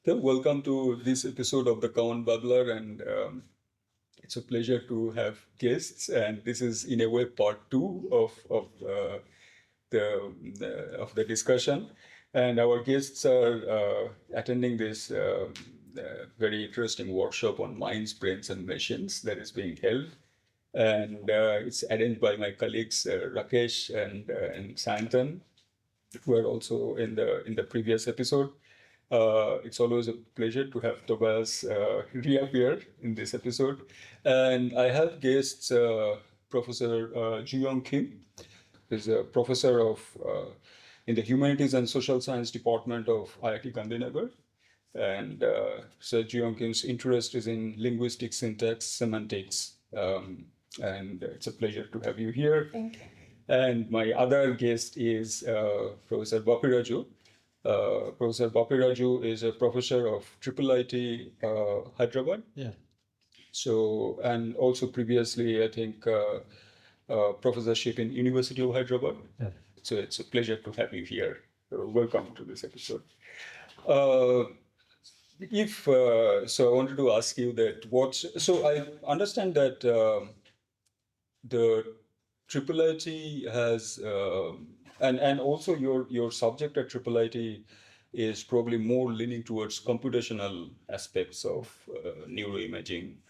So welcome to this episode of the Common Babbler, and it's a pleasure to have guests. And this is, in a way, part two of the discussion. And our guests are attending this very interesting workshop on minds, brains, and machines that is being held. And it's arranged by my colleagues Rakesh and Sayantan, who are also in the previous episode. It's always a pleasure to have Tobias reappear in this episode. And I have guests Professor Jooyoung Kim, who's a professor in the Humanities and Social Science Department of IIT Gandhinagar. And Sir Jooyoung Kim's interest is in linguistics, syntax, semantics. And it's a pleasure to have you here. Thank you. And my other guest is Professor Bapi Raju. Professor Bapi Raju is a professor of IIIT Hyderabad. Yeah. So, and also previously, I think, professorship in University of Hyderabad. Yeah. So it's a pleasure to have you here. Welcome to this episode. So I wanted to ask you that so I understand that the IIIT has, and also your subject at IIIT is probably more leaning towards computational aspects of neuroimaging.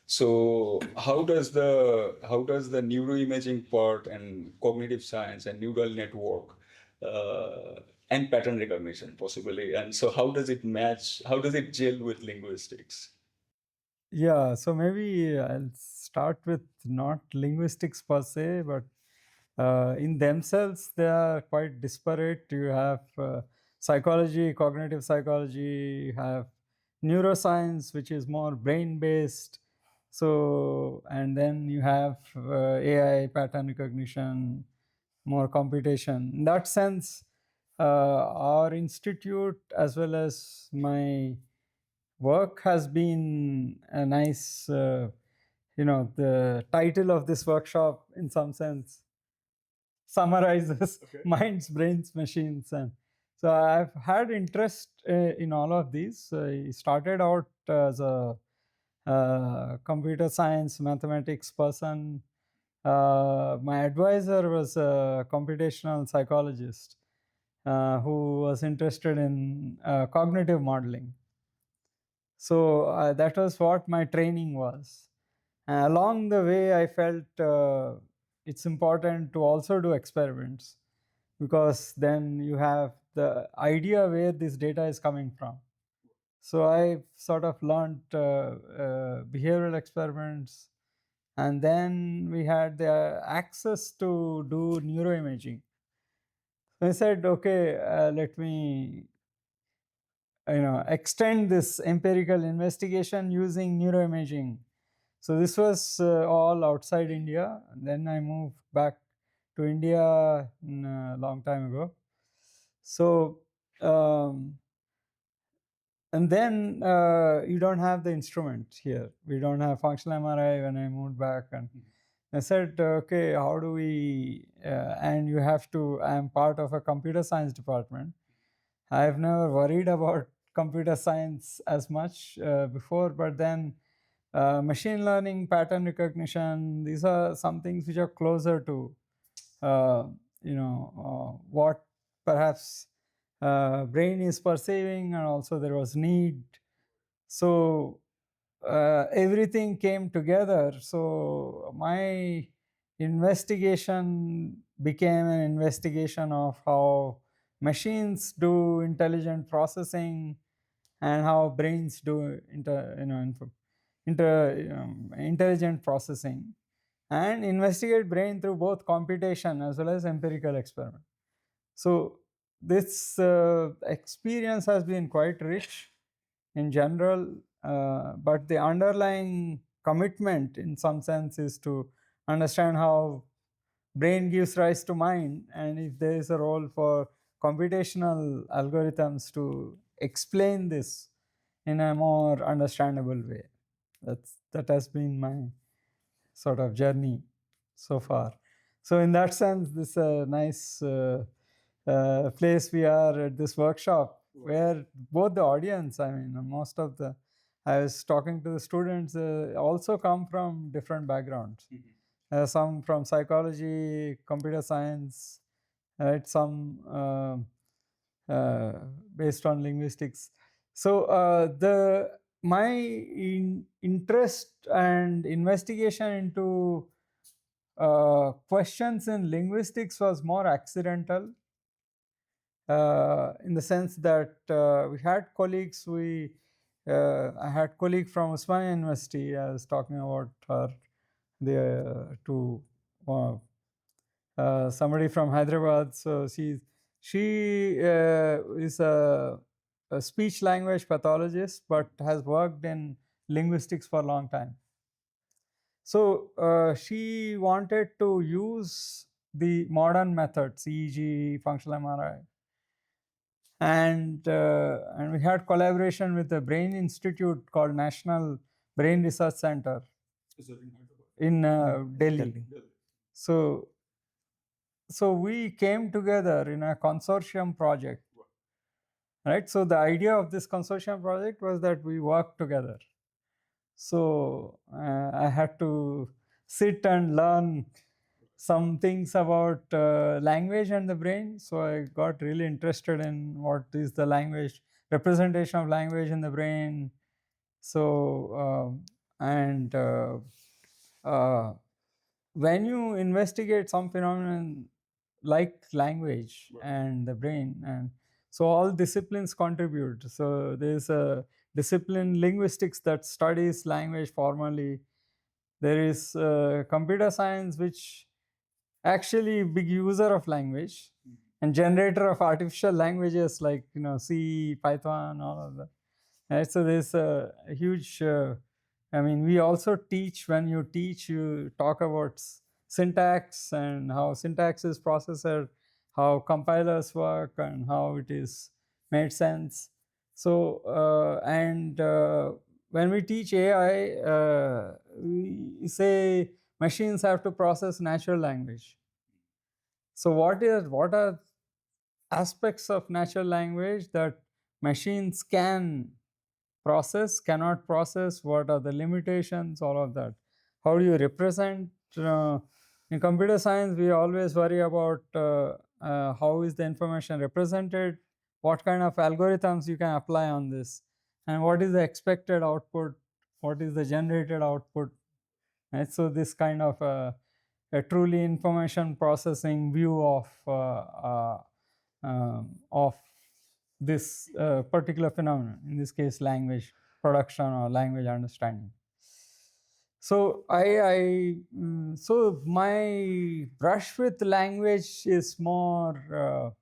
So how does the neuroimaging part and cognitive science and neural network and pattern recognition possibly, and so how does it match? How does it gel with linguistics? Yeah, so maybe I'll start with not linguistics per se, but in themselves, they are quite disparate. You have psychology, cognitive psychology, you have neuroscience, which is more brain-based. So, and then you have AI, pattern recognition, more computation. In that sense, our institute as well as my work has been a nice, the title of this workshop in some sense summarizes minds, brains, machines. And so I've had interest in all of these. I started out as a computer science, mathematics person. My advisor was a computational psychologist who was interested in cognitive modeling. So that was what my training was. Along the way, I felt it's important to also do experiments, because then you have the idea where this data is coming from. So I sort of learned behavioral experiments, and then we had the access to do neuroimaging. So I said, okay, let me extend this empirical investigation using neuroimaging. So this was all outside India. And then I moved back to India a long time ago. So, and then you don't have the instrument here. We don't have functional MRI when I moved back. And I said, okay, how do we, and you have to, I'm part of a computer science department. I've never worried about computer science as much before, but then machine learning, pattern recognition, these are some things which are closer to, what perhaps brain is perceiving, and also there was need. So everything came together. So my investigation became an investigation of how machines do intelligent processing and how brains do intelligent processing, and investigate brain through both computation as well as empirical experiment. So this experience has been quite rich in general, but the underlying commitment in some sense is to understand how brain gives rise to mind, and if there is a role for computational algorithms to explain this in a more understandable way. That has been my sort of journey so far. So in that sense, this is a nice place we are at this workshop. where both the audience, I mean, most of the, I was talking to the students, also come from different backgrounds. Some from psychology, computer science, right? Some based on linguistics. So my interest and investigation into questions in linguistics was more accidental, in the sense that we had colleagues. I had colleague from Osmania University. I was talking about her. To somebody from Hyderabad. So she is a speech language pathologist, but has worked in linguistics for a long time. So she wanted to use the modern methods, EEG, functional MRI, and we had collaboration with a brain institute called National Brain Research Center in Delhi. So we came together in a consortium project, right? So the idea of this consortium project was that we work together. So I had to sit and learn some things about language and the brain. So I got really interested in what is the language, representation of language in the brain. So when you investigate some phenomenon like language and the brain, and so all disciplines contribute. So there's a discipline, linguistics, that studies language formally. There is computer science, which actually big user of language and generator of artificial languages like C, Python, all of that. Right? So there's a huge I mean, we also teach. When you teach, you talk about syntax and how syntax is processed, how compilers work, and how it is made sense. So when we teach AI, we say machines have to process natural language. So what are aspects of natural language that machines cannot process? What are the limitations? All of that. How do you represent? In computer science, we always worry about how is the information represented, what kind of algorithms you can apply on this, and what is the expected output, what is the generated output. Right? So this kind of a truly information processing view of this particular phenomenon, in this case language production or language understanding. So so my brush with language is more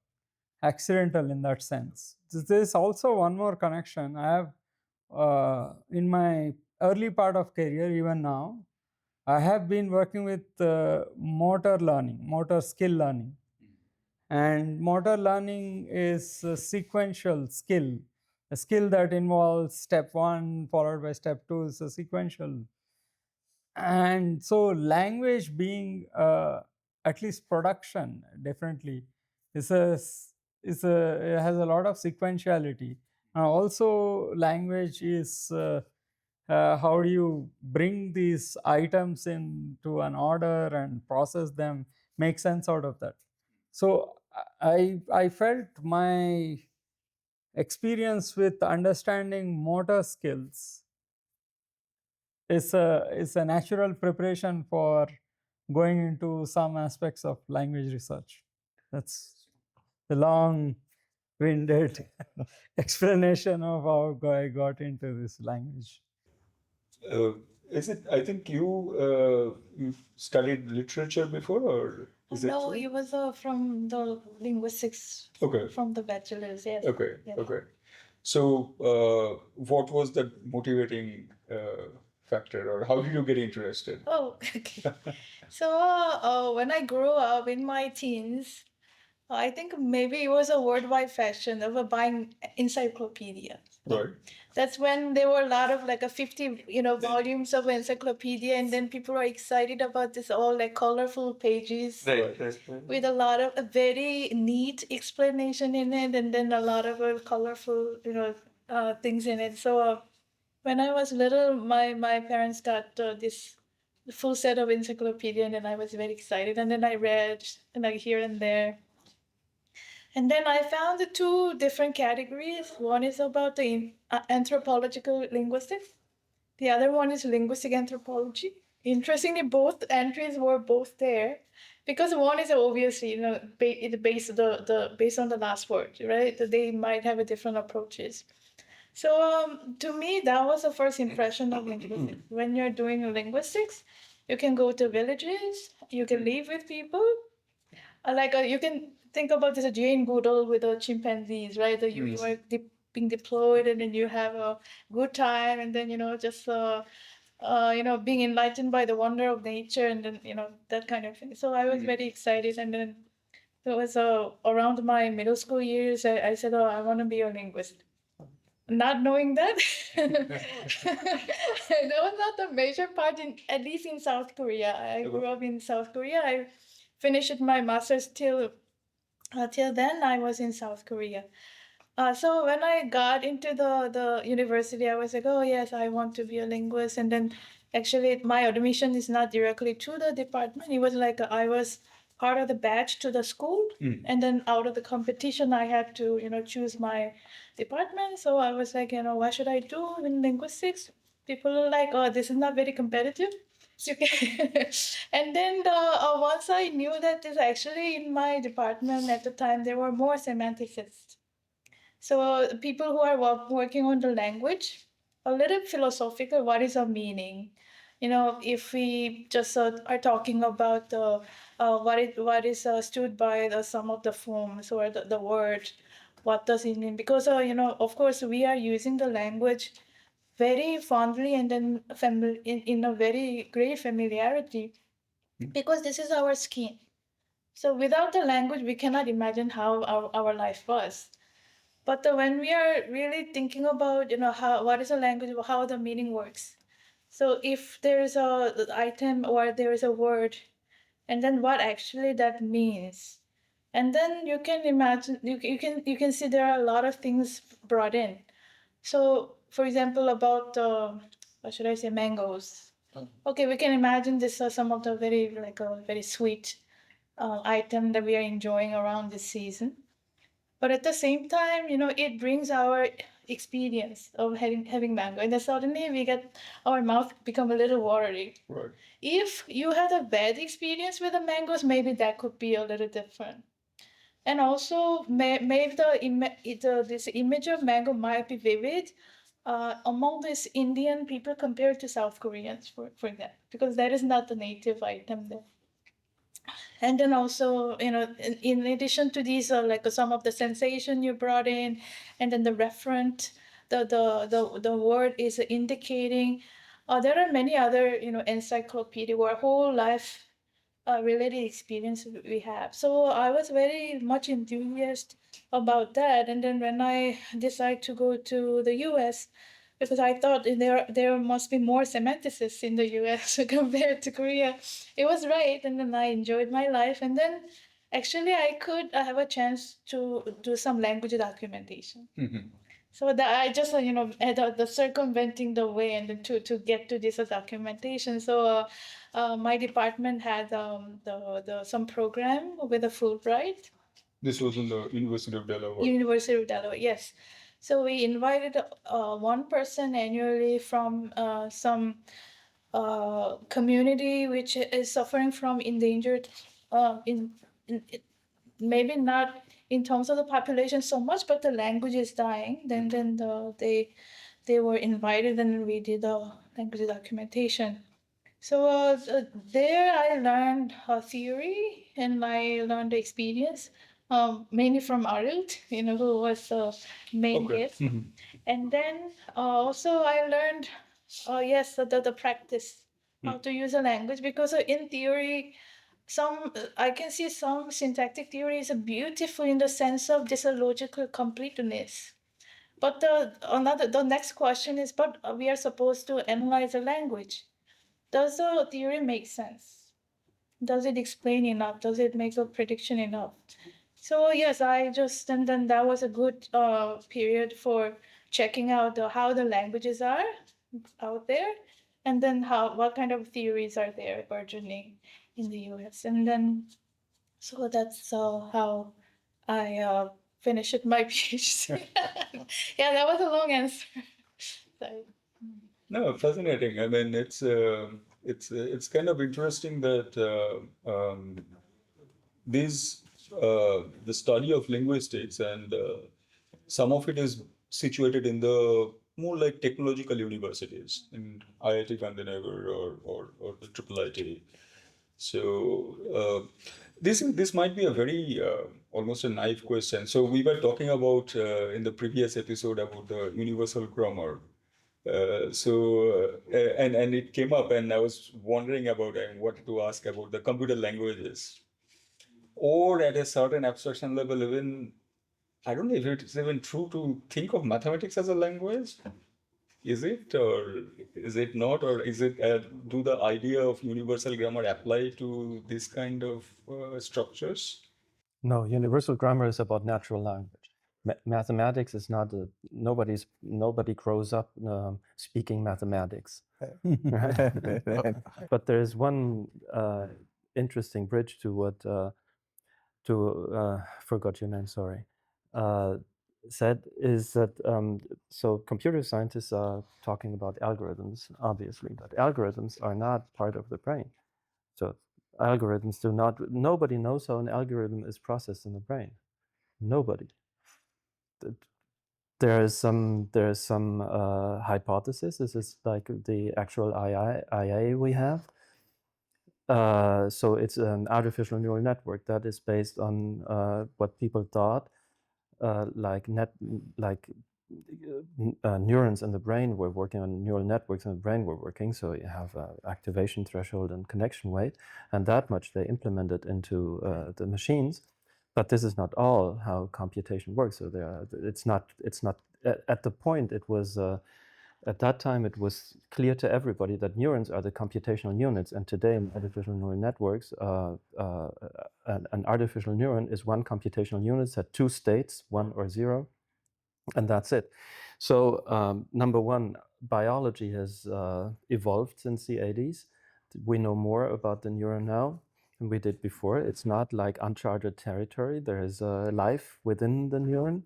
accidental in that sense. There is also one more connection. I have in my early part of career, even now, I have been working with motor learning, motor skill learning. And motor learning is a sequential skill, a skill that involves step 1 followed by step 2 is a sequential. And so language being at least production, definitely is it has a lot of sequentiality. Also language is how do you bring these items into an order and process them, make sense out of that. So I felt my experience with understanding motor skills is a natural preparation for going into some aspects of language research. That's the long-winded explanation of how I got into this language. Is it? I think you studied literature before, or is it? No, it was from the linguistics. Okay. From the bachelor's, yes. Okay. Yeah. Okay. So, what was the motivating factor, or how did you get interested? Oh, okay. So when I grew up in my teens, I think maybe it was a worldwide fashion of buying encyclopedias. Right. That's when there were a lot of like a 50, volumes of encyclopedia, and then people are excited about this all like colorful pages with a lot of a very neat explanation in it, and then a lot of colorful, things in it. So when I was little, my parents got this full set of encyclopedia, and then I was very excited, and then I read like here and there. And then I found the two different categories. One is about the anthropological linguistics. The other one is linguistic anthropology. Interestingly, both entries were both there, because one is obviously based on the last word, right? That they might have a different approaches. So to me, that was the first impression of linguistics. When you're doing linguistics, you can go to villages, you can live with people, you can think about this Jane Goodall with the chimpanzees, right? You are being deployed, and then you have a good time, and then just being enlightened by the wonder of nature, and then that kind of thing. So I was very excited, and then it was around my middle school years. I said, "Oh, I want to be a linguist." Not knowing that, that was not the major part in, at least in South Korea. I grew up in South Korea. I finished my master's till then I was in South Korea. So when I got into the university, I was like, oh yes, I want to be a linguist. And then actually my admission is not directly to the department. It was like I was part of the batch to the school, and then out of the competition, I had to choose my department. So I was like, what should I do in linguistics? People are like, oh, this is not very competitive. You can and then once I knew that this actually in my department at the time there were more semanticists. So people who are working on the language, a little philosophical, what is a meaning? If we just are talking about what is stood by the sum of the forms or the word, what does it mean? Because of course, we are using the language very fondly, and then in a very great familiarity, because this is our skin. So without the language, we cannot imagine how our life was. But when we are really thinking about, what is a language, how the meaning works. So if there is a item or there is a word, and then what actually that means, and then you can imagine, you can see there are a lot of things brought in. So, for example, about what should I say, mangoes. Okay, we can imagine this are some of the very sweet item that we are enjoying around this season. But at the same time, it brings our experience of having mango, and then suddenly we get our mouth become a little watery. Right. If you had a bad experience with the mangoes, maybe that could be a little different. And also, maybe this image of mango might be vivid among these Indian people compared to South Koreans, for that, because that is not the native item there. And then also, in addition to these, some of the sensation you brought in, and then the referent, the word is indicating. There are many other, encyclopedia or whole life related experience we have. So I was very much enthusiastic about that. And then when I decided to go to the US, because I thought there must be more semanticists in the US compared to Korea. It was right, and then I enjoyed my life. And then actually I could have a chance to do some language documentation. So that I just had the circumventing the way, and then to get to this documentation. So my department had the some program with a Fulbright. This was in the University of Delaware. University of Delaware, yes. So we invited one person annually from some community which is suffering from endangered, in maybe not in terms of the population so much, but the language is dying. Then they were invited, and we did the language documentation. So there I learned theory, and I learned the experience, mainly from Arild, who was the main guest. And then also I learned, yes, the practice, how to use a language, because in theory, I can see some syntactic theory is beautiful in the sense of this logical completeness. But the next question is, but we are supposed to analyze a language. Does the theory make sense? Does it explain enough? Does it make a prediction enough? So yes, and then that was a good period for checking out how the languages are out there, and then what kind of theories are there burgeoning in the U.S. And then so that's how I finished my PhD. Yeah, that was a long answer. Sorry. No, fascinating. I mean, it's kind of interesting that these the study of linguistics and some of it is situated in the more like technological universities in IIT Gandhinagar or the IIIT. So this might be a very almost a naive question. So we were talking about in the previous episode about the universal grammar. And it came up, and I was wondering about and wanted to ask about the computer languages, or at a certain abstraction level, even I don't know if it's even true to think of mathematics as a language. Is it, or is it not, or is it? Do the idea of universal grammar apply to this kind of structures? No, universal grammar is about natural language. Mathematics is not nobody grows up speaking mathematics. Right? But there is one interesting bridge to what forgot your name, sorry, said is that so computer scientists are talking about algorithms, obviously, but algorithms are not part of the brain. So algorithms nobody knows how an algorithm is processed in the brain. Nobody. There is some hypothesis. This is like the actual IA we have. So it's an artificial neural network that is based on what people thought neurons in the brain were working, on neural networks in the brain were working. So you have activation threshold and connection weight, and that much they implemented into the machines. But this is not all how computation works. So it's not at the point it was. At that time, it was clear to everybody that neurons are the computational units, and today in artificial neural networks, an artificial neuron is one computational unit, had two states, 1 or 0, and that's it. So number one, biology has evolved since the 80s. We know more about the neuron now than we did before. It's not like uncharted territory. There is life within the neuron.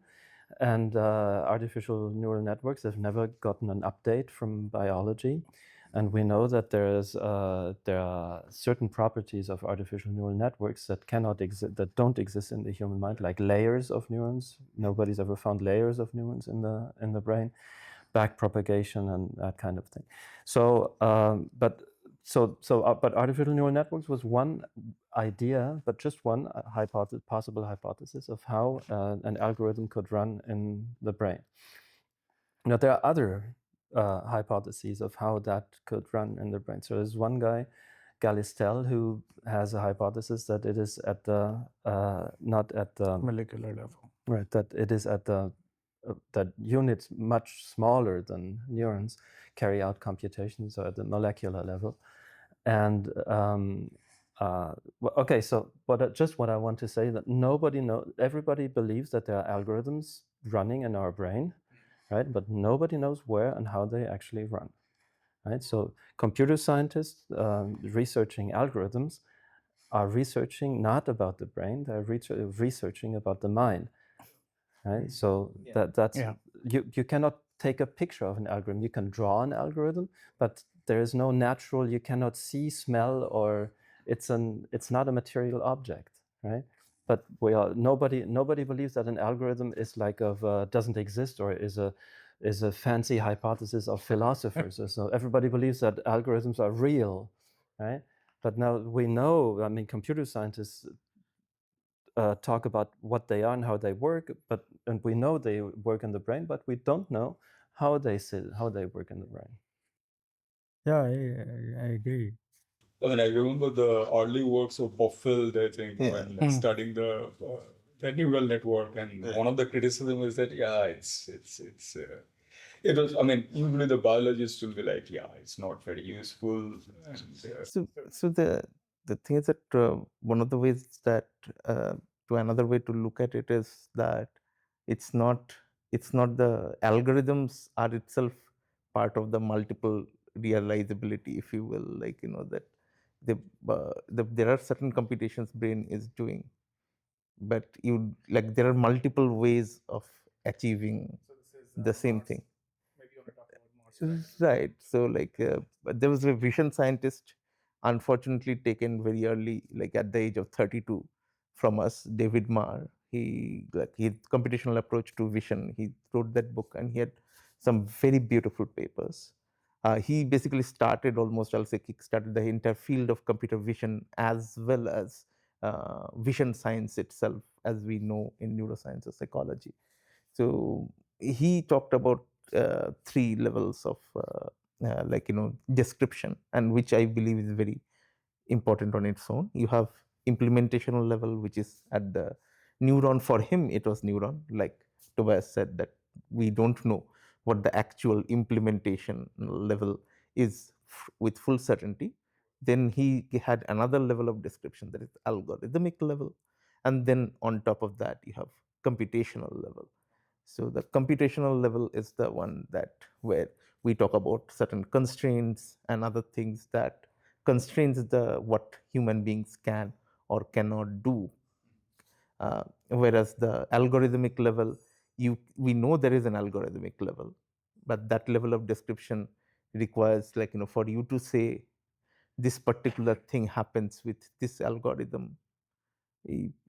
And artificial neural networks have never gotten an update from biology. And we know that there are certain properties of artificial neural networks that don't exist in the human mind, like layers of neurons. Nobody's ever found layers of neurons in the brain, backpropagation and that kind of thing. So, but artificial neural networks was one idea, but just one possible hypothesis of how an algorithm could run in the brain. Now, there are other hypotheses of how that could run in the brain. So there's one guy, Galistel, who has a hypothesis that it is at the not at the molecular level. Right, that it is at the that units much smaller than neurons carry out computations, so at the molecular level. And okay, so just what I want to say, that everybody believes that there are algorithms running in our brain, right? But nobody knows where and how they actually run, right? So computer scientists researching algorithms are researching not about the brain, they're researching about the mind, right? So you cannot take a picture of an algorithm. You can draw an algorithm, but there is no natural. You cannot see, smell, or it's not a material object, right? But nobody believes that an algorithm is doesn't exist or is a fancy hypothesis of philosophers. So everybody believes that algorithms are real, right? But now we know. I mean, computer scientists talk about what they are and how they work, and we know they work in the brain, but we don't know how they work in the brain. Yeah, I agree. I mean, I remember the early works of Boffield, I think, when studying the the neural network, and one of the criticism is that it was. I mean, usually the biologists will be like, it's not very useful. And, So the thing is that one of the ways that to another way to look at it is that it's not the algorithms are itself part of the multiple realizability, if you will, like that there are certain computations brain is doing, but you like there are multiple ways of achieving the same thing. Right. So like but there was a vision scientist, unfortunately taken very early, like at the age of 32 from us, David Marr. He like his computational approach to vision. He wrote that book and he had some very beautiful papers. He basically started almost, I'll say, kickstarted the entire field of computer vision as well as vision science itself, as we know in neuroscience or psychology. So he talked about three levels of description, and which I believe is very important on its own. You have implementational level, which is at the neuron. For him, it was neuron. Like Tobias said, that we don't know what the actual implementation level is with full certainty. Then he had another level of description, that is algorithmic level, and then on top of that you have computational level. So the computational level is the one that where we talk about certain constraints and other things that constrains the what human beings can or cannot do. Whereas the algorithmic level, we know there is an algorithmic level, but that level of description requires, like for you to say this particular thing happens with this algorithm,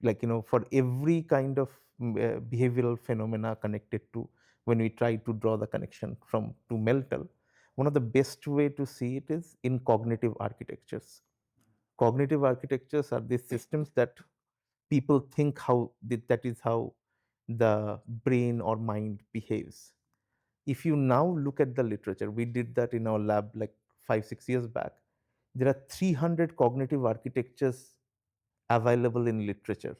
like for every kind of behavioral phenomena connected to, when we try to draw the connection from to Meltel, one of the best way to see it is in cognitive architectures. Cognitive architectures are these systems that people think how that is how the brain or mind behaves. If you now look at the literature, we did that in our lab like 5-6 years back. There are 300 cognitive architectures available in literature.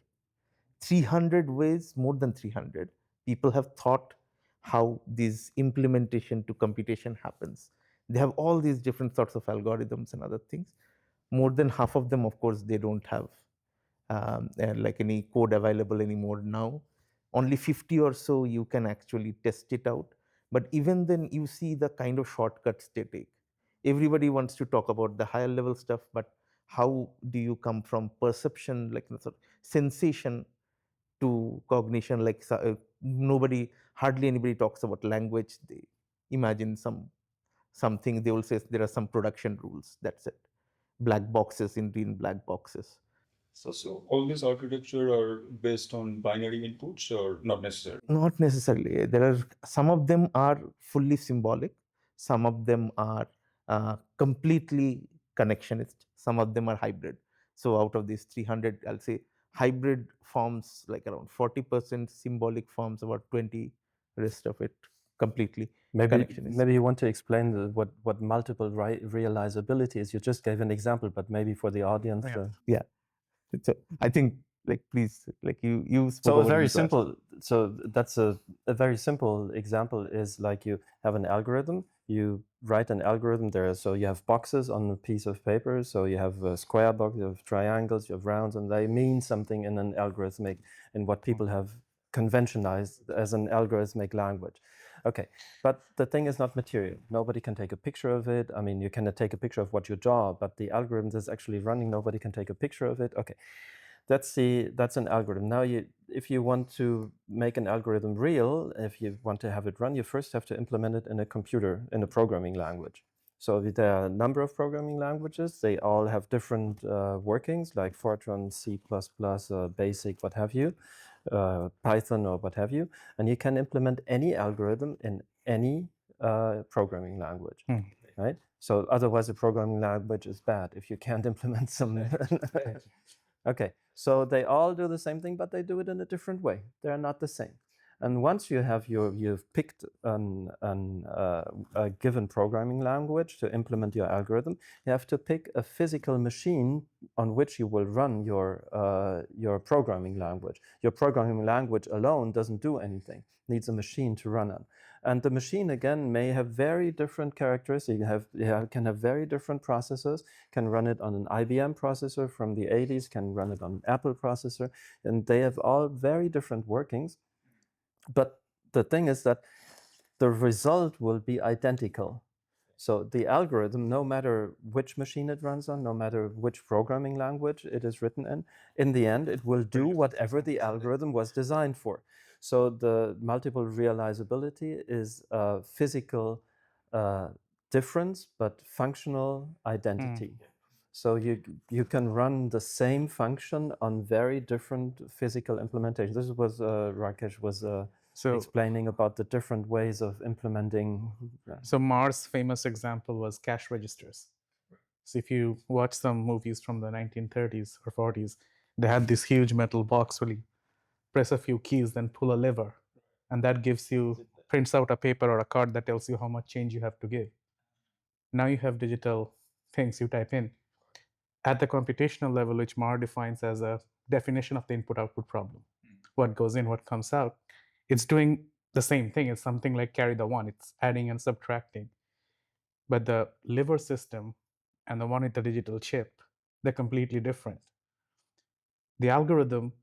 300 ways, more than 300 people have thought how this implementation to computation happens. They have all these different sorts of algorithms and other things. More than half of them, of course, they don't have like any code available anymore now. Only 50 or so you can actually test it out. But even then, you see the kind of shortcuts they take. Everybody wants to talk about the higher level stuff, but how do you come from perception, like sort of sensation, to cognition? Like hardly anybody talks about language. They imagine something. They will say there are some production rules. That's it. Black boxes in black boxes. So all these architecture are based on binary inputs, or not necessarily? Not necessarily. There are some of them are fully symbolic. Some of them are completely connectionist. Some of them are hybrid. So out of these 300, I'll say hybrid forms like around 40%, symbolic forms about 20, rest of it completely connectionist. Maybe you want to explain what multiple realizability is. You just gave an example, but maybe for the audience. Yeah. So I think, like, please, like you spoke So about very this last. simple. So that's a very simple example is like you have an algorithm. You write an algorithm there. So you have boxes on a piece of paper. So you have a square box, you have triangles, you have rounds, and they mean something in an algorithmic, in what people have conventionalized as an algorithmic language. Okay, but the thing is not material. Nobody can take a picture of it. I mean, you can take a picture of what you draw, but the algorithm is actually running. Nobody can take a picture of it. Okay, that's an algorithm. Now, if you want to make an algorithm real, if you want to have it run, you first have to implement it in a computer, in a programming language. So there are a number of programming languages. They all have different workings, like Fortran, C++, BASIC, what have you, Python or what have you. And you can implement any algorithm in any programming language, right? So otherwise, the programming language is bad if you can't implement some. Okay, so they all do the same thing, but they do it in a different way. They're not the same. And once you've picked a given programming language to implement your algorithm, you have to pick a physical machine on which you will run your programming language. Your programming language alone doesn't do anything; needs a machine to run on. And the machine, again, may have very different characteristics. You can have very different processors, can run it on an IBM processor from the 80s, can run it on an Apple processor, and they have all very different workings. But the thing is that the result will be identical. So the algorithm, no matter which machine it runs on, no matter which programming language it is written in the end, it will do whatever the algorithm was designed for. So the multiple realizability is a physical difference, but functional identity. So you can run the same function on very different physical implementations. This was Rakesh was explaining about the different ways of implementing. So Mars' famous example was cash registers. So if you watch some movies from the 1930s or 40s, they had this huge metal box where you press a few keys, then pull a lever, and that prints out a paper or a card that tells you how much change you have to give. Now you have digital things you type in. At the computational level, which Mar defines as a definition of the input-output problem, what goes in, what comes out, it's doing the same thing. It's something like carry the one. It's adding and subtracting. But the liver system and the one with the digital chip, they're completely different. The algorithm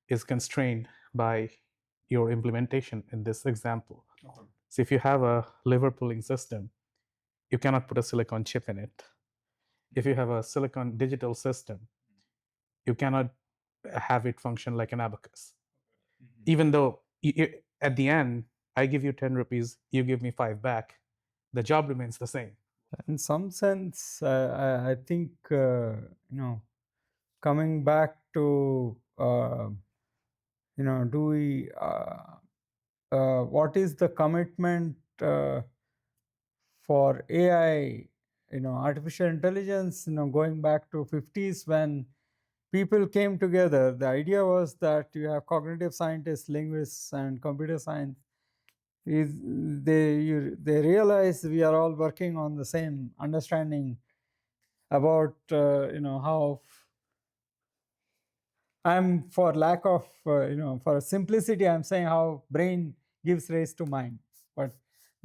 is constrained by your implementation in this example. So if you have a liver pulling system, you cannot put a silicon chip in it. If you have a silicon digital system, you cannot have it function like an abacus. Even though at the end, I give you 10 rupees, you give me 5 back, the job remains the same. In some sense, I think, coming back to, do we, what is the commitment for AI, artificial intelligence, going back to 50s when people came together. The idea was that you have cognitive scientists, linguists, and computer science. They realize we are all working on the same understanding about how I'm, for lack of for simplicity, I'm saying how brain gives rise to mind.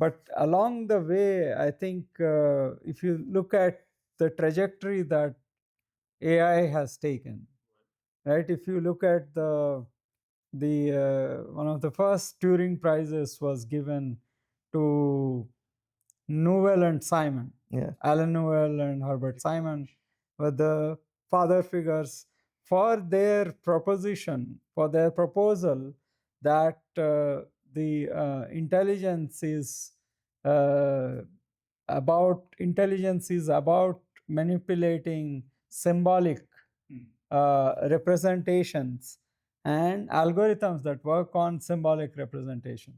But along the way, I think if you look at the trajectory that AI has taken, right? If you look at the one of the first Turing prizes was given to Newell and Simon. Yeah. Alan Newell and Herbert Simon were the father figures for their proposition, for their proposal that the intelligence is about manipulating symbolic representations and algorithms that work on symbolic representation.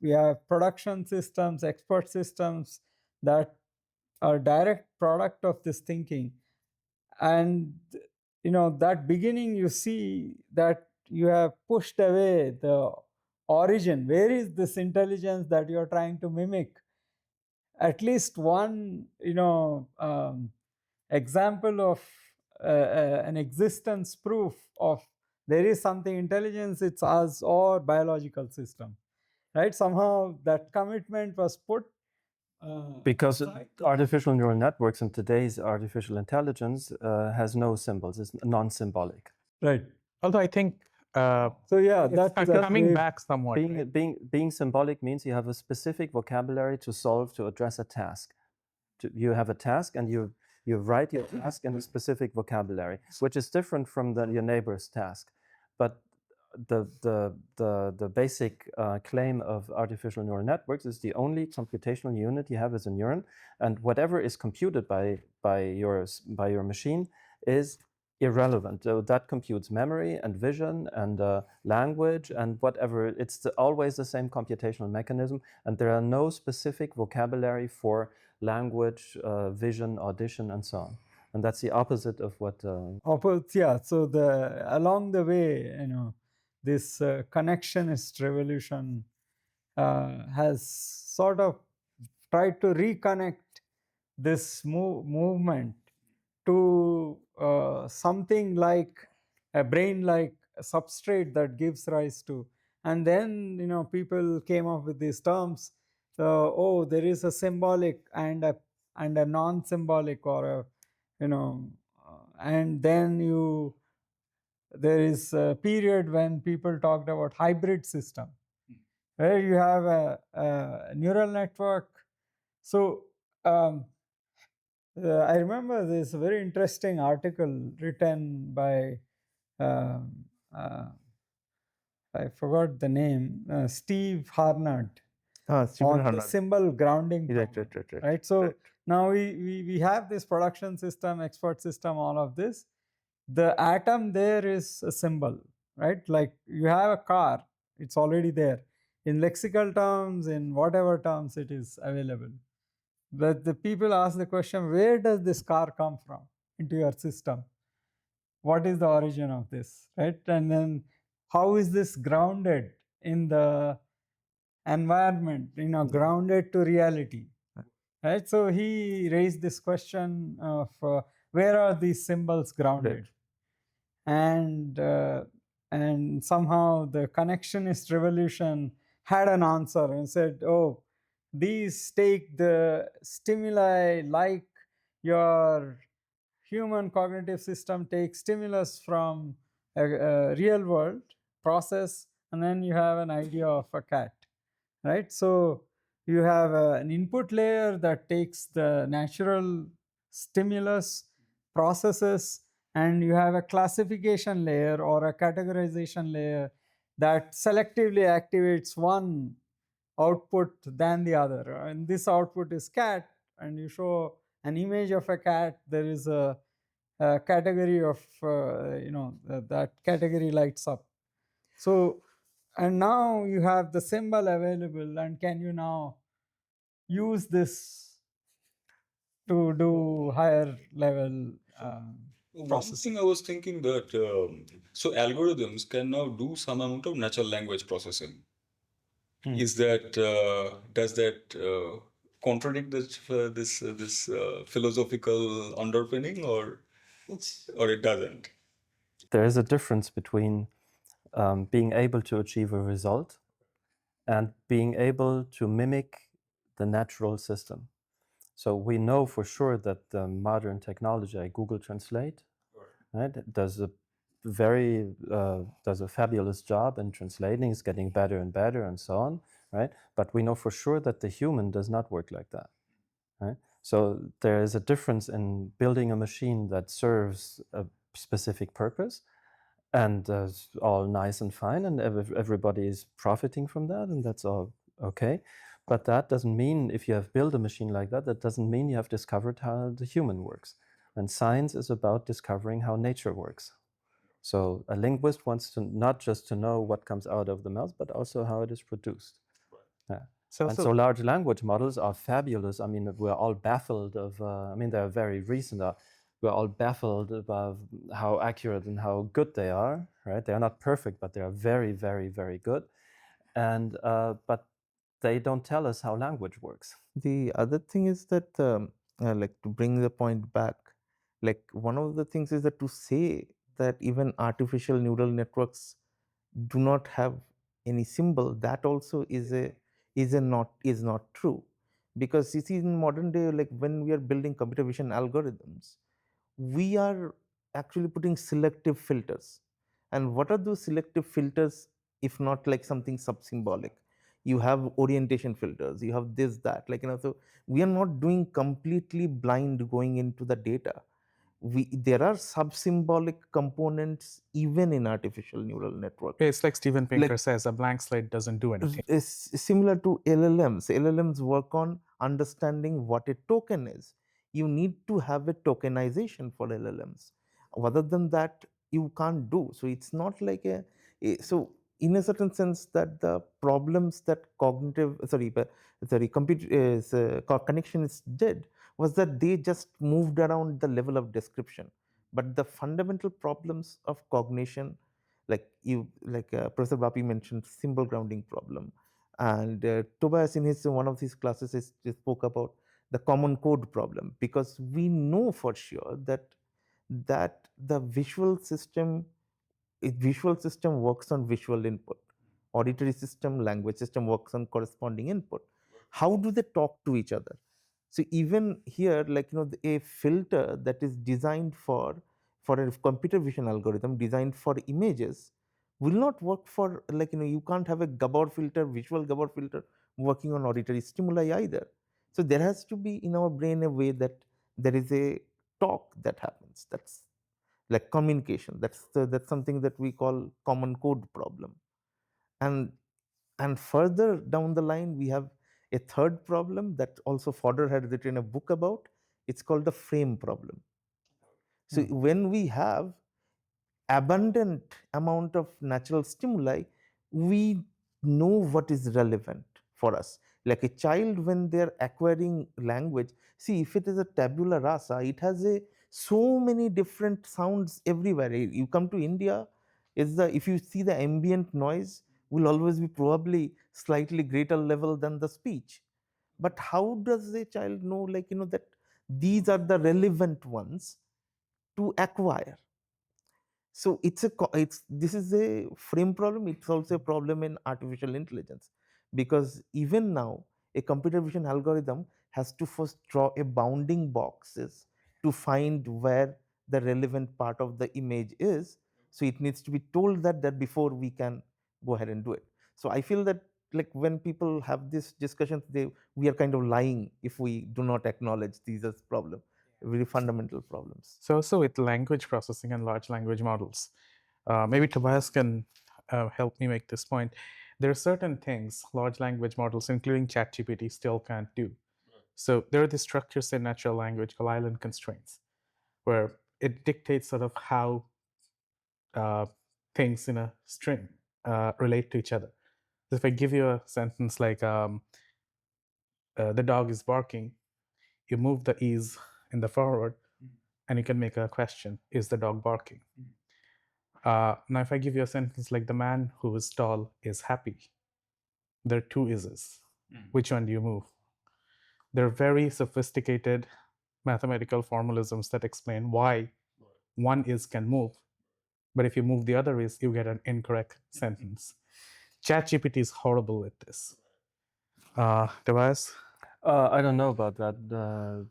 We have production systems, expert systems that are direct product of this thinking. And that beginning, you see that you have pushed away the origin. Where is this intelligence that you're trying to mimic? At least one example of an existence proof of there is something intelligence, it's us or biological system, right? Somehow that commitment was put because artificial neural networks and today's artificial intelligence has no symbols. It's non-symbolic. Right. Although I think so yeah, that's coming back somewhat. Being symbolic means you have a specific vocabulary to address a task. You have a task and you write your task in a specific vocabulary, which is different from your neighbor's task. But the basic claim of artificial neural networks is the only computational unit you have is a neuron, and whatever is computed by your machine is irrelevant. So that computes memory and vision and language and whatever. It's always the same computational mechanism, and there are no specific vocabulary for language, vision, audition, and so on. And that's the opposite of what. Yeah. So along the way, this connectionist revolution has sort of tried to reconnect this movement to something like a brain-like substrate that gives rise to, and then people came up with these terms. Oh, there is a symbolic and a non-symbolic, or a and then there is a period when people talked about hybrid system, where you have a neural network. So I remember this very interesting article written by I forgot the name, Steve Harnad, Stephen on the Harnad. symbol grounding problem, Right. So now we have this production system, expert system, all of this. The atom there is a symbol, right? Like you have a car, it's already there. In lexical terms, in whatever terms it is available. But the people ask the question, where does this car come from into your system? What is the origin of this, right? And then how is this grounded in the environment, grounded to reality, right? So he raised this question of where are these symbols grounded? And somehow the connectionist revolution had an answer and said, oh, these take the stimuli, like your human cognitive system takes stimulus from a real world process, and then you have an idea of a cat, right? So you have an input layer that takes the natural stimulus, processes, and you have a classification layer or a categorization layer that selectively activates one output than the other. And this output is cat, and you show an image of a cat, there is a category of, that category lights up. So, and now you have the symbol available, and can you now use this to do higher level One thing I was thinking that, so algorithms can now do some amount of natural language processing. Is that, does that contradict this philosophical underpinning, or it doesn't? There is a difference between being able to achieve a result and being able to mimic the natural system. So we know for sure that the modern technology, like Google Translate, right, does a fabulous job in translating. It's getting better and better, and so on, right? But we know for sure that the human does not work like that, right? So there is a difference in building a machine that serves a specific purpose, and it's all nice and fine, and everybody is profiting from that, and that's all okay. But that doesn't mean, if you have built a machine like that, that doesn't mean you have discovered how the human works. And science is about discovering how nature works. So a linguist wants to not just to know what comes out of the mouth, but also how it is produced. Yeah. So large language models are fabulous. I mean, we're all baffled of, they're very recent. We're all baffled about how accurate and how good they are, right? They are not perfect, but they are very, very, very good. And but they don't tell us how language works. The other thing is that, like, to bring the point back, like, one of the things is that to say that even artificial neural networks do not have any symbol, that also is not true. Because you see, in modern day, like when we are building computer vision algorithms, we are actually putting selective filters. And what are those selective filters if not like something sub-symbolic? You have orientation filters, you have this, that, like, so we are not doing completely blind going into the data. There are sub-symbolic components even in artificial neural network. It's like Steven Pinker says, a blank slate doesn't do anything. It's similar to LLMs. LLMs work on understanding what a token is. You need to have a tokenization for LLMs. Other than that, you can't do. So it's not like so in a certain sense that the problems that connectionists did was that they just moved around the level of description. But the fundamental problems of cognition, Like Professor Bapi mentioned symbol grounding problem, and Tobias in his one of his classes spoke about the common code problem, because we know for sure that the visual system works on visual input, auditory system, language system works on corresponding input. How do they talk to each other? So even here, like, a filter that is designed for a computer vision algorithm designed for images will not work for, like, you can't have a Gabor filter, visual Gabor filter working on auditory stimuli either. So there has to be in our brain a way that there is a talk that happens. That's like communication. That's something that we call common code problem. And further down the line, we have a third problem that also Fodor had written a book about. It's called the frame problem. So when we have abundant amount of natural stimuli, we know what is relevant for us. Like a child, when they're acquiring language, see, if it is a tabula rasa, it has so many different sounds everywhere. You come to India, if you see the ambient noise will always be probably slightly greater level than the speech. But how does a child know, like, that these are the relevant ones to acquire? So this is a frame problem. It's also a problem in artificial intelligence, because even now a computer vision algorithm has to first draw a bounding boxes to find where the relevant part of the image is. So it needs to be told that before we can go ahead and do it. So I feel that, like, when people have this discussion, we are kind of lying if we do not acknowledge these as problem, very fundamental problems. So with language processing and large language models, maybe Tobias can help me make this point. There are certain things large language models, including ChatGPT, still can't do. So there are these structures in natural language called island constraints, where it dictates sort of how things in a string relate to each other. So if I give you a sentence like the dog is barking, you move the is in the forward, and you can make a question: is the dog barking? Now, if I give you a sentence like the man who is tall is happy, there are two ises. Which one do you move? There are very sophisticated mathematical formalisms that explain why one is can move, but if you move the other is, you get an incorrect sentence. ChatGPT is horrible with this. Tobias? I don't know about that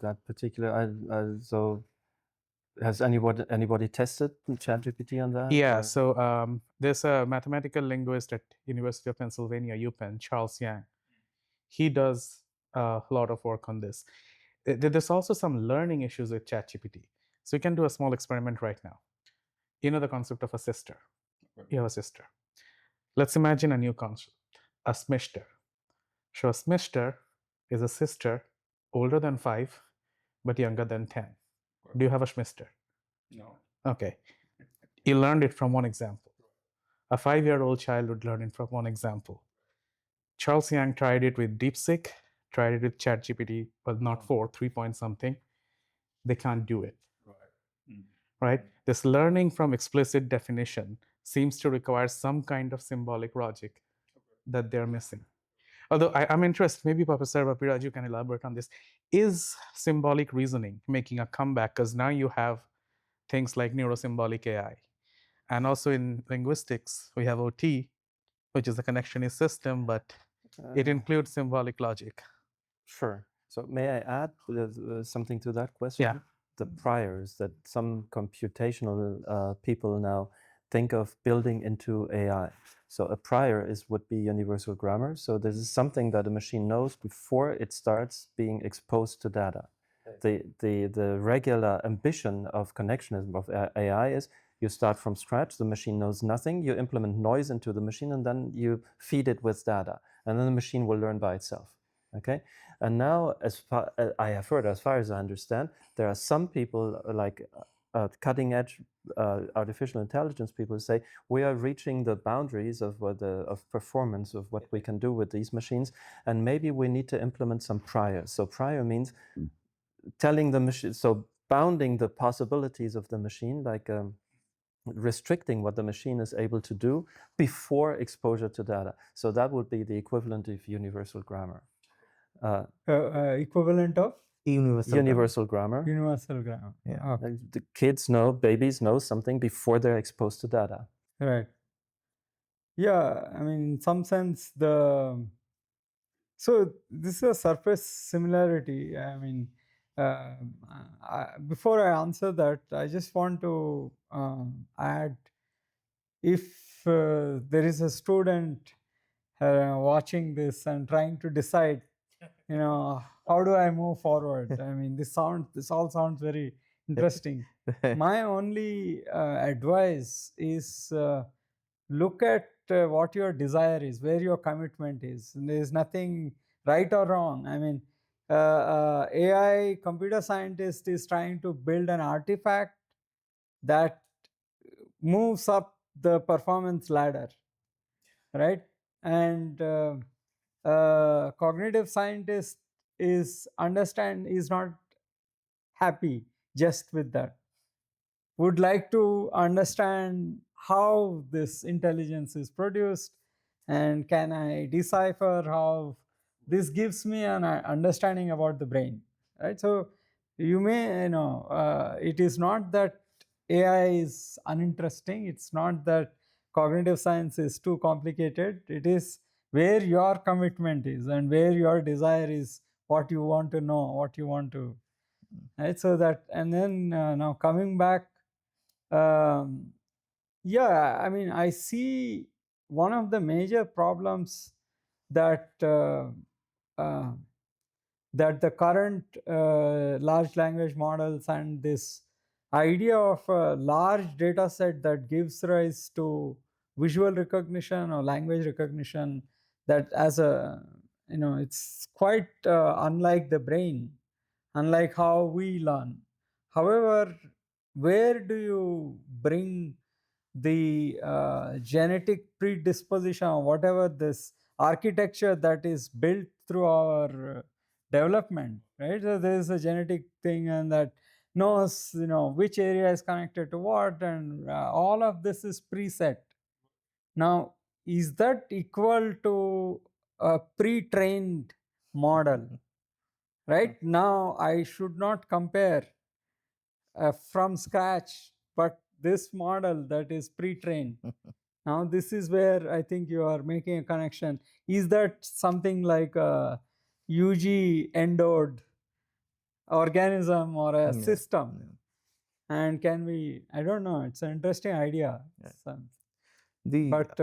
that particular. So has anybody tested ChatGPT on that? Yeah. or- So there's a mathematical linguist at University of Pennsylvania, UPenn, Charles Yang. He does a lot of work on this. There's also some learning issues with ChatGPT. So you can do a small experiment right now. You know the concept of a sister. You have a sister. Let's imagine a new concept, a smishter. So a smishter is a sister older than 5, but younger than 10. Do you have a smishter? No. Okay. You learned it from one example. A 5-year-old child would learn it from one example. Charles Yang tried it with DeepSeek, tried it with ChatGPT, but not 4, 3 point something. They can't do it. Right? This learning from explicit definition seems to require some kind of symbolic logic that they're missing. Although I'm interested, maybe Professor Bapi, Raju can elaborate on this. Is symbolic reasoning making a comeback? Because now you have things like neurosymbolic AI. And also in linguistics, we have OT, which is a connectionist system, but it includes symbolic logic. Sure. So may I add something to that question? Yeah. The priors that some computational people now think of building into AI. So a prior would be universal grammar. So this is something that a machine knows before it starts being exposed to data. The regular ambition of connectionism of AI is you start from scratch, the machine knows nothing, you implement noise into the machine, and then you feed it with data, and then the machine will learn by itself. Okay, and now, as far I have heard, as far as I understand, there are some people like cutting-edge artificial intelligence people who say we are reaching the boundaries of performance of what we can do with these machines, and maybe we need to implement some priors. So prior means telling the machine, so bounding the possibilities of the machine, like restricting what the machine is able to do before exposure to data. So that would be the equivalent of universal grammar. Equivalent of Universal grammar. universal grammar. Yeah. Okay. The kids know, babies know something before they're exposed to data. Right. Yeah, I mean, in some sense, so this is a surface similarity. I mean, before I answer that, I just want to add, if there is a student watching this and trying to decide, how do I move forward? I mean, this all sounds very interesting. My only advice is look at what your desire is, where your commitment is. And there is nothing right or wrong. I mean, AI computer scientist is trying to build an artifact that moves up the performance ladder, right? And cognitive scientist is not happy just with that, would like to understand how this intelligence is produced, and can I decipher how this gives me an understanding about the brain, right? So you may, it is not that AI is uninteresting, it's not that cognitive science is too complicated, it is where your commitment is and where your desire is, what you want to know, what you want to, right? So that, and then now coming back, yeah, I mean, I see one of the major problems that that the current large language models and this idea of a large data set that gives rise to visual recognition or language recognition, that as a, it's quite unlike the brain, unlike how we learn. However, where do you bring the genetic predisposition or whatever this architecture that is built through our development, right? So there is a genetic thing, and that knows, which area is connected to what, and all of this is preset. Now, is that equal to a pre-trained model? Right now, I should not compare from scratch, but this model that is pre-trained. Now, this is where I think you are making a connection. Is that something like a UG endowed organism or a system? And can we, I don't know, it's an interesting idea. But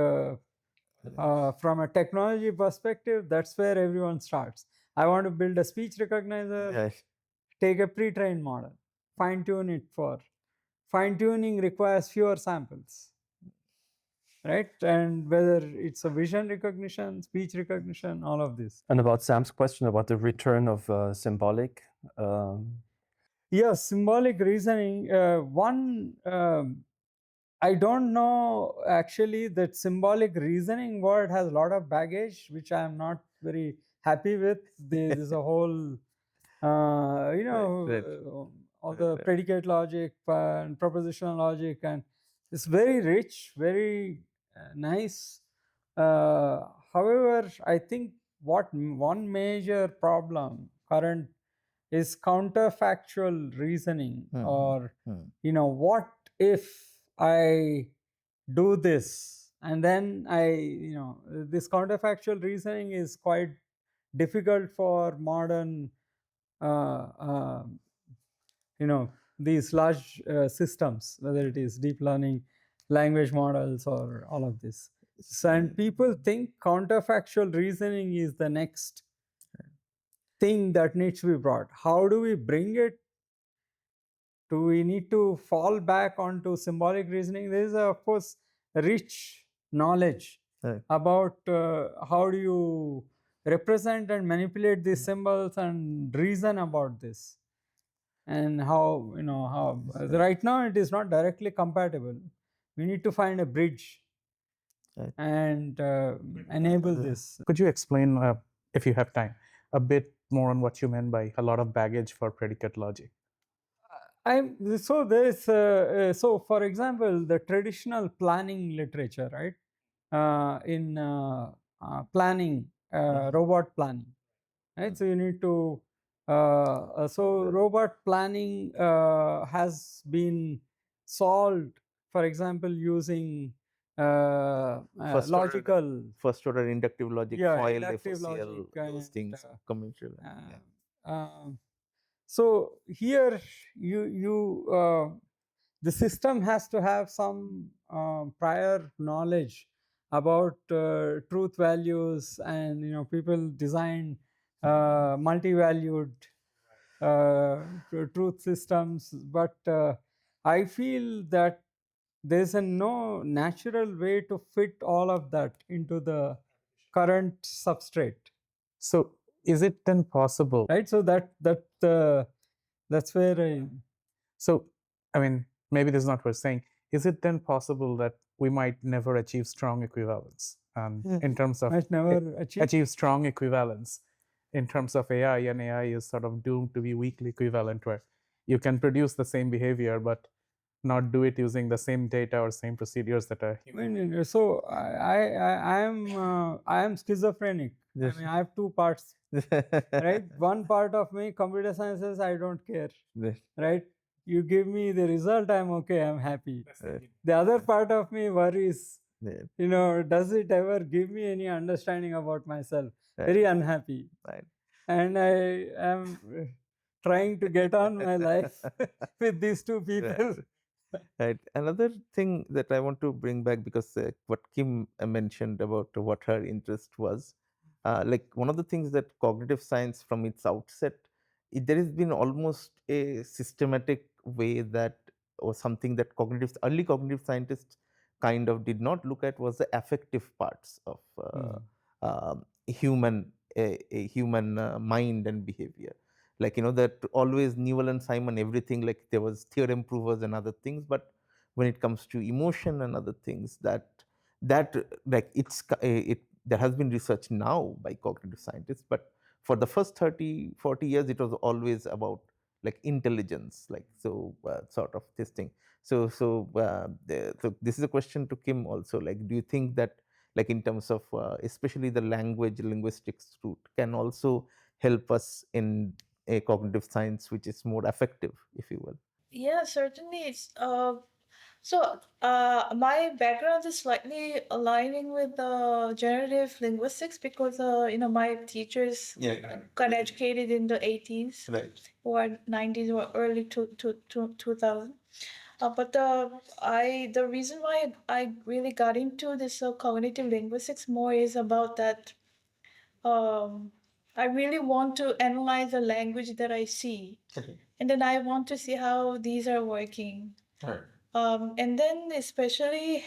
from a technology perspective, that's where everyone starts. I want to build a speech recognizer, take a pre-trained model, fine-tune it for. Fine-tuning requires fewer samples, right? And whether it's a vision recognition, speech recognition, all of this. And about Sam's question about the return of symbolic. Yes, symbolic reasoning. I don't know actually that symbolic reasoning word has a lot of baggage, which I am not very happy with. There's a whole, all the predicate logic and propositional logic, and it's very rich, very nice. However, I think one major problem current is counterfactual reasoning, or what if I do this, and then this counterfactual reasoning is quite difficult for modern these large systems, whether it is deep learning, language models, or all of this. So, and people think counterfactual reasoning is the next thing that needs to be brought. How do we bring it? Do we need to fall back onto symbolic reasoning? There is, of course, rich knowledge about how do you represent and manipulate these symbols and reason about this, and how right now it is not directly compatible. We need to find a bridge and enable this. Could you explain, if you have time, a bit more on what you meant by a lot of baggage for predicate logic? So there is so for example the traditional planning literature, right? In planning, robot planning, right? So you need to so robot planning has been solved, for example, using logical, first order inductive logic, yeah, FOIL, inductive FOCL, logic, those things, conventional. So here the system has to have some prior knowledge about truth values, and people design multi-valued truth systems, but I feel that there's no natural way to fit all of that into the current substrate. So is it then possible? Right. So that's where So, I mean, maybe this is not what we're saying. Is it then possible that we might never achieve strong equivalence in terms of might never achieve strong equivalence in terms of AI, and AI is sort of doomed to be weakly equivalent, where you can produce the same behavior but not do it using the same data or same procedures that are human? So I am schizophrenic. Yes. I mean, I have two parts, right? One part of me, computer sciences, I don't care, Yes. right? You give me the result, I'm okay, I'm happy. Right. The other part of me worries, Yeah. does it ever give me any understanding about myself? Right. Very unhappy. Right. And I am trying to get on my life with these two people. Right. Another thing that I want to bring back, because what Kim mentioned about what her interest was, like one of the things that cognitive science from its outset, there has been almost a systematic way that, or something that early cognitive scientists kind of did not look at, was the affective parts of human mind and behavior. Like, that always Newell and Simon, everything, like there was theorem provers and other things, but when it comes to emotion and other things, that like there has been research now by cognitive scientists, but for the first 30-40 years it was always about like intelligence, like so sort of this thing. So this is a question to Kim also, like do you think that, like in terms of especially the language linguistics route, can also help us in a cognitive science which is more effective, if you will? Yeah, certainly. It's my background is slightly aligning with the generative linguistics, because my teachers got educated in the 80s, Right. or 90s, or early 2000. But the reason why I really got into this cognitive linguistics more is about that. I really want to analyze the language that I see, and then I want to see how these are working. Right. And then especially,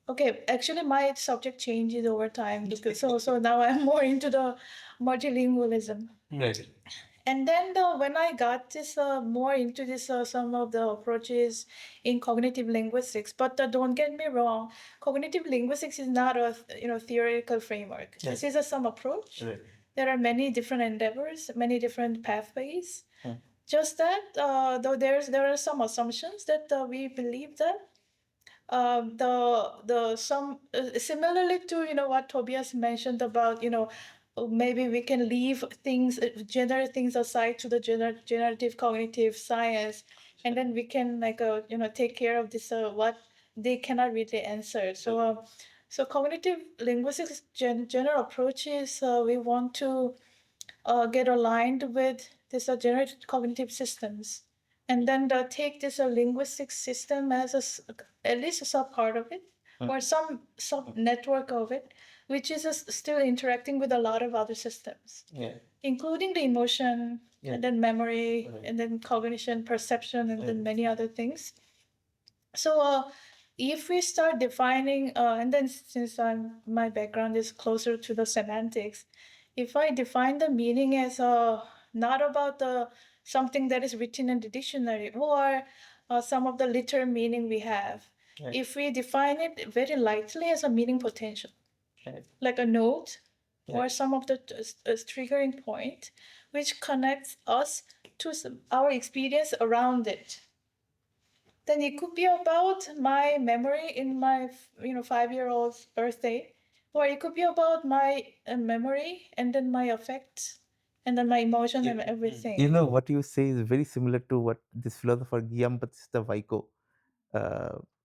okay, actually my subject changes over time, because so now I'm more into the multilingualism. Right. And then when I got this more into this some of the approaches in cognitive linguistics, but don't get me wrong, cognitive linguistics is not a theoretical framework. This is some approach. Right. There are many different endeavors, many different pathways. Just that though there are some assumptions that we believe that the some similarly to what Tobias mentioned about maybe we can leave things, general things aside to the generative cognitive science, and then we can take care of this what they cannot really answer. So cognitive linguistics general approaches, we want to get aligned with this generative cognitive systems, and then take this linguistic system as at least a sub part of it, or some sub network of it, which is still interacting with a lot of other systems, including the emotion, and then memory, and then cognition, perception, and then many other things. So if we start defining, and then since my background is closer to the semantics, if I define the meaning as not about something that is written in the dictionary, or some of the literal meaning we have, if we define it very lightly as a meaning potential, like a note, or some of the triggering point, which connects us to our experience around it. Then it could be about my memory in my 5-year-old's birthday, or it could be about my memory and then my affects and then my emotion and everything. You know, what you say is very similar to what this philosopher Guillaume Battista Vico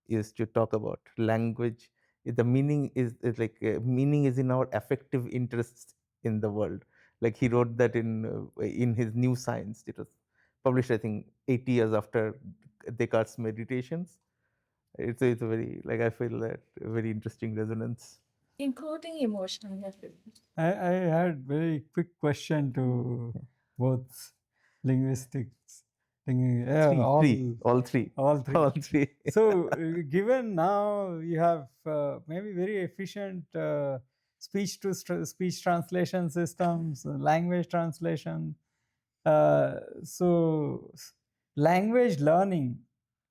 used to talk about. Language, the meaning is like meaning is in our affective interests in the world. Like he wrote that in his Neuroscience. It was published, I think, 80 years after Descartes' Meditations. It's a very, like, I feel that a very interesting resonance. Including emotion. I had very quick question to both linguistics. All Three. all three. All three. So, given now you have maybe very efficient speech to speech translation systems, language translation. So, language learning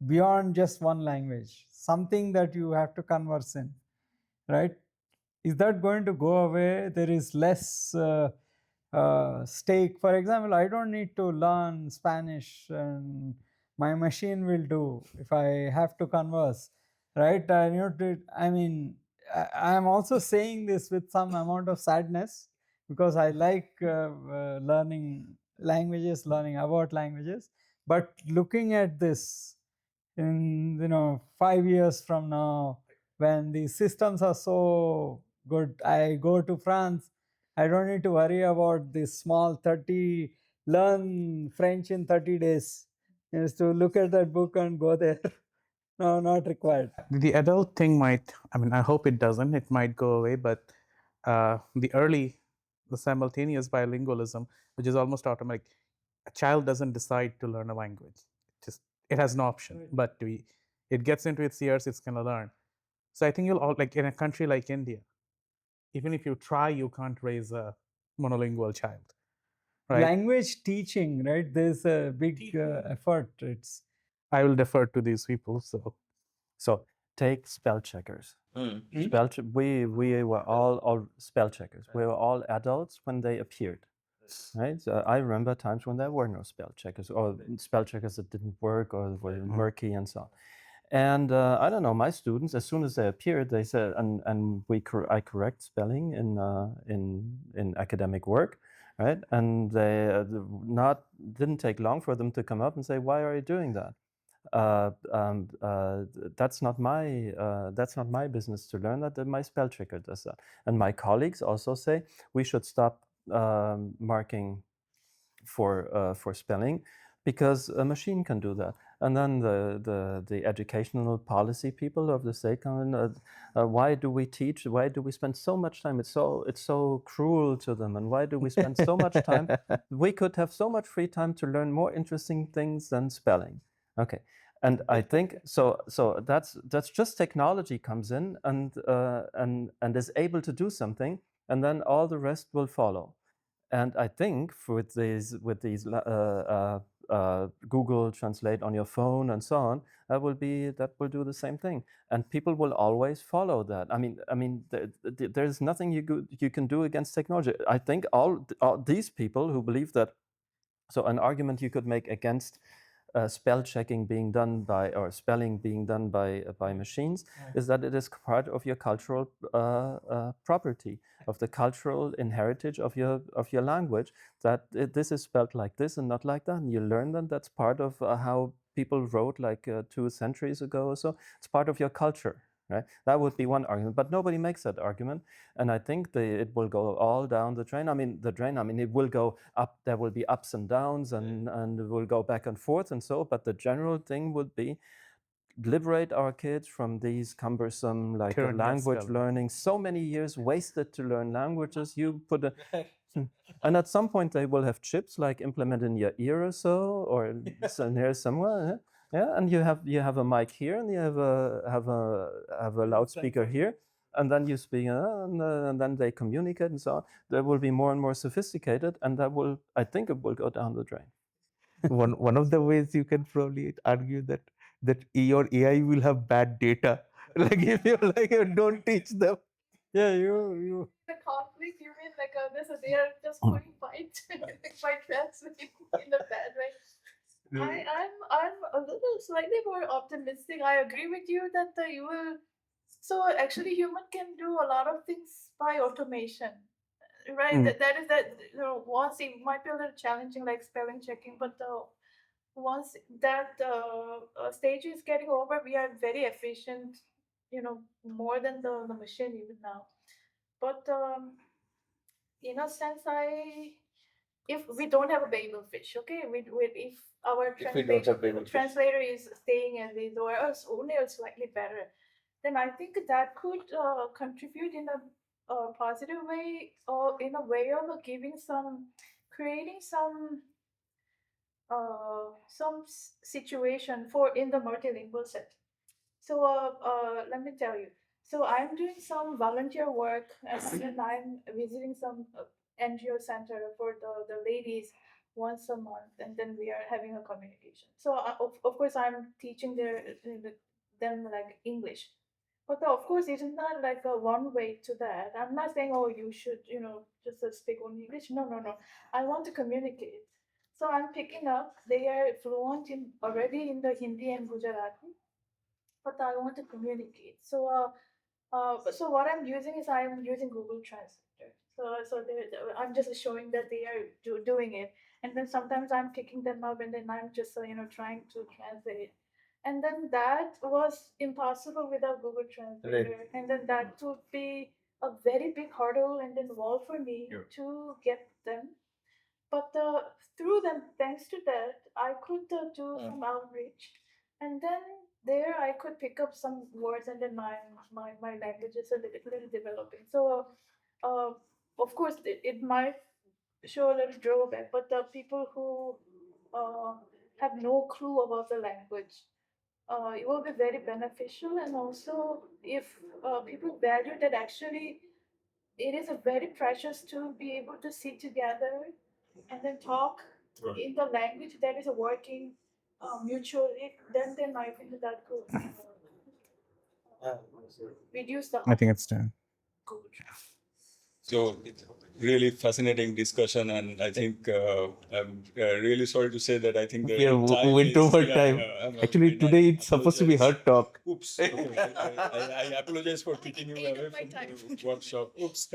beyond just one language, something that you have to converse in, right? Is that going to go away? There is less stake. For example, I don't need to learn Spanish, and my machine will do if I have to converse, right? I mean, I am also saying this with some amount of sadness because I like learning languages, learning about languages. But looking at this in 5 years from now, when the systems are so good, I go to France, I don't need to worry about this small 30 learn French in 30 days. Is to look at that book and go there. No, not required. The adult thing might, I mean, I hope it doesn't, it might go away, but the simultaneous bilingualism, which is almost automatic, a child doesn't decide to learn a language. It has no option, Right. but it gets into its ears, it's going to learn. So I think you'll all, like in a country like India, even if you try, you can't raise a monolingual child, right? Language teaching, right? There's a big effort. I will defer to these people. So take spell checkers. We were all spell checkers. We were all adults when they appeared, right? So I remember times when there were no spell checkers, or spell checkers that didn't work, or were murky and so on. And I don't know, my students, as soon as they appeared, they said, and I correct spelling in academic work, right? And they didn't take long for them to come up and say, why are you doing that? That's not my business to learn that. My spell checker does that. And my colleagues also say we should stop marking for spelling because a machine can do that. And then the educational policy people of the state come in. Why do we teach? Why do we spend so much time? It's so cruel to them. And why do we spend so much time? We could have so much free time to learn more interesting things than spelling. Okay, and I think so. That's just technology comes in and is able to do something, and then all the rest will follow. And I think with these Google Translate on your phone and so on, that will do the same thing, and people will always follow that. I mean, there's nothing you can do against technology. I think all these people who believe that. So an argument you could make against spell checking being done by, or spelling being done by machines, is that it is part of your cultural property, of the cultural inheritage of your language, that this is spelled like this and not like that, and you learn that that's part of how people wrote like 2 centuries ago or so. It's part of your culture. Right? That would be one argument, but nobody makes that argument, and I think it will go all down the drain. I mean, it will go up. There will be ups and downs, and it will go back and forth, and so. But the general thing would be liberate our kids from these cumbersome language learning. So many years wasted to learn languages. You put and at some point they will have chips like implemented in your ear or so, or here somewhere. Yeah, and you have a mic here, and you have a loudspeaker here, and then you speak, and then they communicate, and so on. They will be more and more sophisticated, and I think it will go down the drain. One of the ways you can probably argue that your AI will have bad data, like if you don't teach them. Yeah, you The conflict, you mean like they are just putting fight, fight translate in a bad way. I'm a little slightly more optimistic. I agree with you that you will. So actually, human can do a lot of things by automation, right? That is that. Once it might be a little challenging, like spelling checking, but once that stage is getting over, we are very efficient. More than the machine even now. But in a sense, if we don't have a Babel fish, okay, if our translator is staying as is or else only or slightly better, then I think that could contribute in a positive way or in a way of creating some situation for in the multilingual set. So let me tell you. So I'm doing some volunteer work, and then I'm visiting some NGO center for the ladies once a month, and then we are having a communication. So of course I'm teaching them like English, but of course it is not like a one way to that. I'm not saying you should just speak only English. No, no, no. I want to communicate. So I'm picking up. They are fluent already in the Hindi and Gujarati, but I want to communicate. So what I'm using is I'm using Google Translator. I'm just showing that they are doing it, and then sometimes I'm picking them up, and then I'm just trying to translate. And then that was impossible without Google Translator, and then that would be a very big hurdle and then wall for me to get them. But through them, thanks to that, I could do some outreach, and then there I could pick up some words, and then my language is a little developing. So, of course, it might show a little drawback, but the people who have no clue about the language, it will be very beneficial. And also, if people value that, actually, it is a very precious to be able to sit together and then talk in the language that is working mutually. Then I think that could reduce the. I think it's done. Good. So it's really fascinating discussion, and I think I'm really sorry to say that I think We went over time. Actually, today it's supposed to be her talk. Oops. Okay. I apologize for picking you away from the workshop. Oops.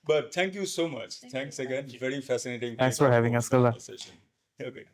But thank you so much. Thanks again. Very fascinating. Thanks for having us, Kalyan. Conversation. Okay.